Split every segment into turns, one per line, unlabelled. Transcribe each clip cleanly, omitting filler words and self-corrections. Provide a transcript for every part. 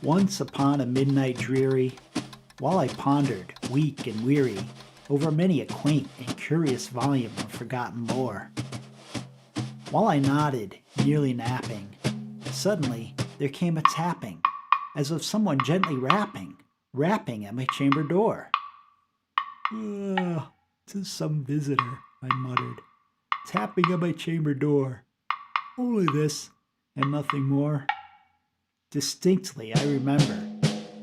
Once upon a midnight dreary, while I pondered, weak and weary, over many a quaint and curious volume of forgotten lore, while I nodded, nearly napping, suddenly there came a tapping, as of someone gently rapping at my chamber door. "'Tis some visitor," I muttered, "tapping at my chamber door. Only this, and nothing more." Distinctly I remember,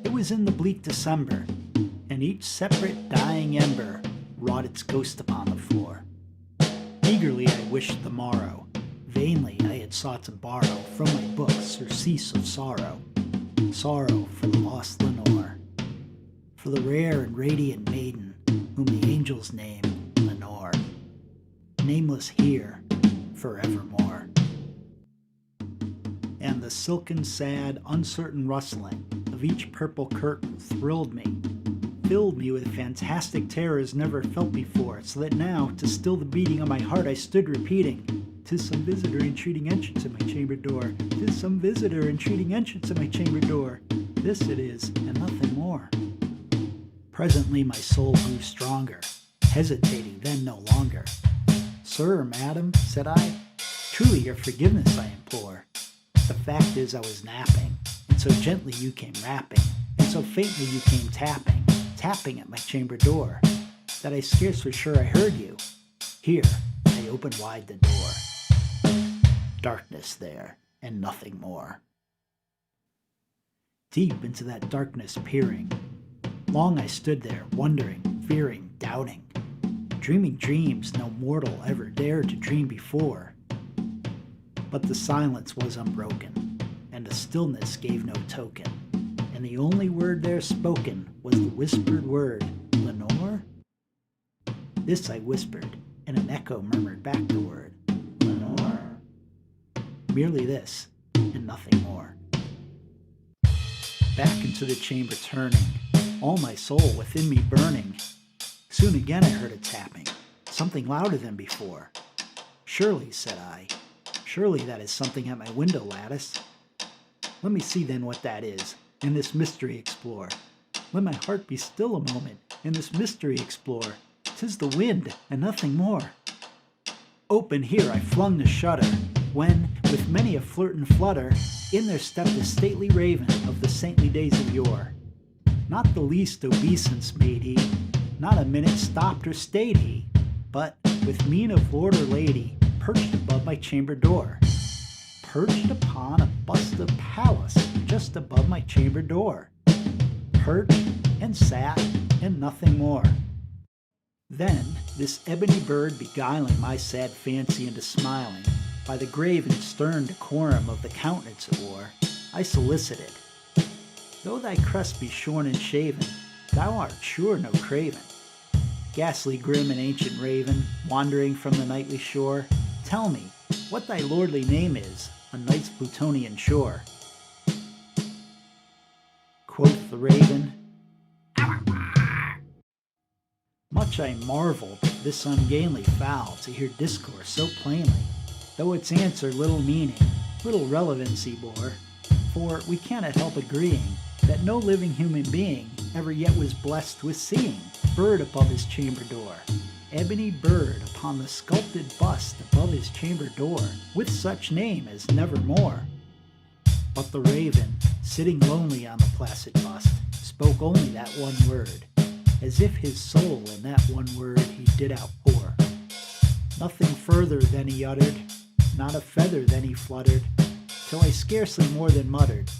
it was in the bleak December, and each separate dying ember wrought its ghost upon the floor. Eagerly I wished the morrow, vainly I had sought to borrow from my books surcease of sorrow, sorrow for the lost Lenore, for the rare and radiant maiden whom the angels name Lenore, nameless here forevermore. And the silken, sad, uncertain rustling of each purple curtain thrilled me, filled me with fantastic terrors never felt before, so that now, to still the beating of my heart, I stood repeating, "'Tis some visitor entreating entrance at my chamber door. 'Tis some visitor entreating entrance at my chamber door. This it is, and nothing more." Presently my soul grew stronger, hesitating then no longer. "Sir, madam," said I, "truly your forgiveness I implore. The fact is I was napping, and so gently you came rapping, and so faintly you came tapping at my chamber door, that I scarce was sure I heard you. Here I opened wide the door. Darkness there, and nothing more." Deep into that darkness peering, long I stood there, wondering, fearing, doubting, dreaming dreams no mortal ever dared to dream before. But the silence was unbroken, and the stillness gave no token, and the only word there spoken was the whispered word, "Lenore?" This I whispered, and an echo murmured back the word, "Lenore." Merely this, and nothing more. Back into the chamber turning, all my soul within me burning. Soon again I heard a tapping, something louder than before. "Surely," said I, "surely that is something at my window lattice. Let me see then what that is, and this mystery explore. Let my heart be still a moment, and this mystery explore. 'Tis the wind, and nothing more." Open here I flung the shutter, when, with many a flirt and flutter, in there stepped a stately raven of the saintly days of yore. Not the least obeisance made he, not a minute stopped or stayed he, but, with mien of lord or lady, perched above my chamber door, perched upon a bust of Pallas just above my chamber door, perched and sat and nothing more. Then this ebony bird beguiling my sad fancy into smiling, by the grave and stern decorum of the countenance it wore, I solicited, "Though thy crest be shorn and shaven, thou art sure no craven. Ghastly grim and ancient raven, wandering from the nightly shore, tell me what thy lordly name is on night's Plutonian shore." Quoth the raven, "Much I marveled at this ungainly fowl to hear discourse so plainly, though its answer little meaning, little relevancy bore, for we cannot help agreeing that no living human being ever yet was blessed with seeing bird above his chamber door, ebony bird upon the sculpted bust above his chamber door, with such name as Nevermore." But the raven, sitting lonely on the placid bust, spoke only that one word, as if his soul in that one word he did outpour. Nothing further than he uttered, not a feather than he fluttered, till I scarcely more than muttered,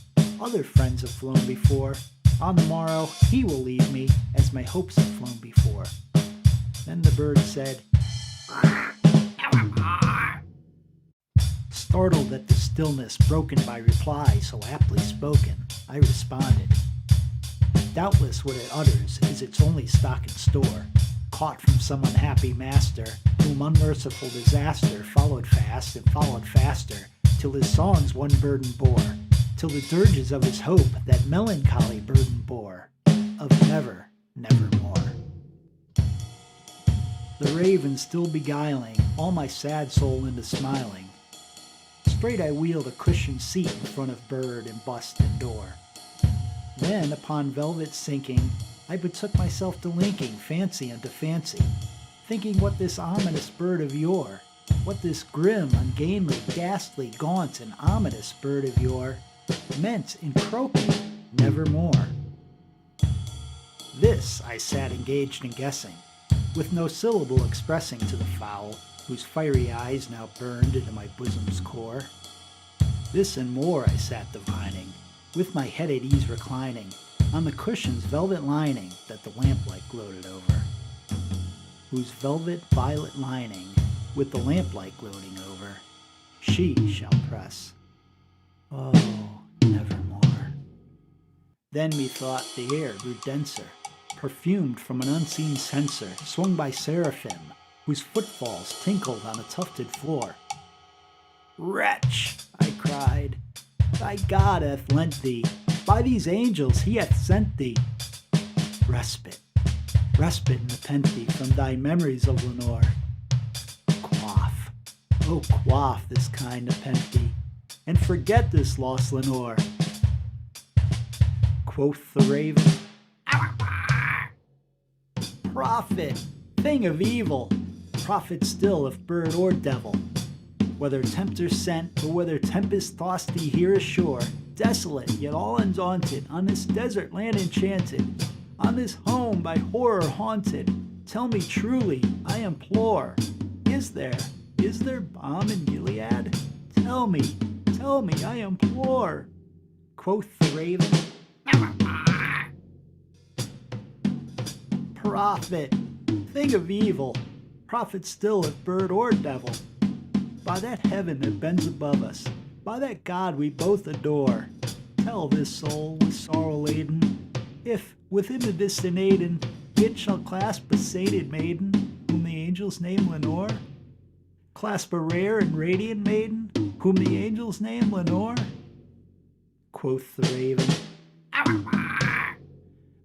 "Other friends have flown before. On the morrow he will leave me, as my hopes have flown before." Then the bird said, Startled at the stillness broken by reply so aptly spoken, I responded, "Doubtless what it utters is its only stock and store, caught from some unhappy master, whom unmerciful disaster followed fast and followed faster, till his songs one burden bore, till the dirges of his hope that melancholy burden bore, of never, nevermore." The raven still beguiling all my sad soul into smiling, straight I wheeled a cushioned seat in front of bird and bust and door, Then, upon velvet sinking, I betook myself to linking fancy unto fancy, thinking what this ominous bird of yore, what this grim, ungainly, ghastly, gaunt, and ominous bird of yore meant in croaking nevermore. This I sat engaged in guessing, with no syllable expressing to the fowl, whose fiery eyes now burned into my bosom's core. This and more I sat divining, with my head at ease reclining, on the cushion's velvet lining that the lamplight gloated over, whose velvet violet lining, with the lamplight gloating over, she shall press. Oh, nevermore. Then methought the air grew denser, perfumed from an unseen censer swung by seraphim, whose footfalls tinkled on a tufted floor. Wretch, I cried, thy God hath lent thee, by these angels he hath sent thee. Respite, respite nepenthe from thy memories of Lenore. Quaff, oh quaff this kind nepenthe, and forget this lost Lenore. Quoth the raven, prophet, thing of evil, prophet still if bird or devil. Whether tempter sent, or whether tempest tossed thee here ashore, desolate yet all undaunted, on this desert land enchanted, on this home by horror haunted, tell me truly, I implore, is there balm in Gilead? Tell me, I implore. Quoth the raven, prophet, thing of evil, prophet still if bird or devil. By that heaven that bends above us, by that God we both adore, tell this soul with sorrow laden, if within the distant Aidenn it shall clasp a sated maiden, whom the angels name Lenore? Clasp a rare and radiant maiden, whom the angels name Lenore? Quoth the raven,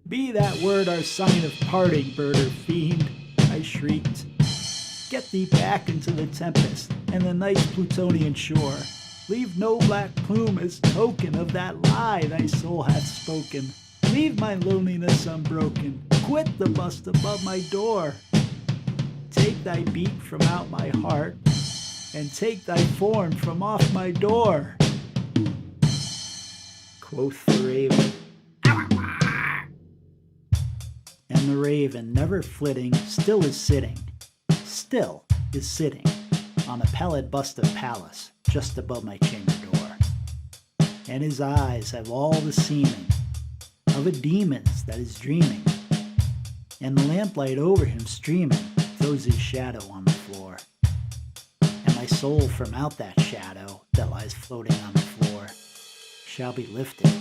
be that word our sign of parting, bird or fiend, I shrieked. Get thee back into the tempest and the night's Plutonian shore. Leave no black plume as token of that lie thy soul hath spoken. Leave my loneliness unbroken. Quit the bust above my door. Take thy beat from out my heart, and take thy form from off my door. Quoth the raven. And the raven, never flitting, still is sitting on a pallid bust of Pallas just above my chamber door. And his eyes have all the seeming of a demon's that is dreaming, and the lamplight over him streaming throws his shadow on the floor. And my soul from out that shadow that lies floating on the floor shall be lifted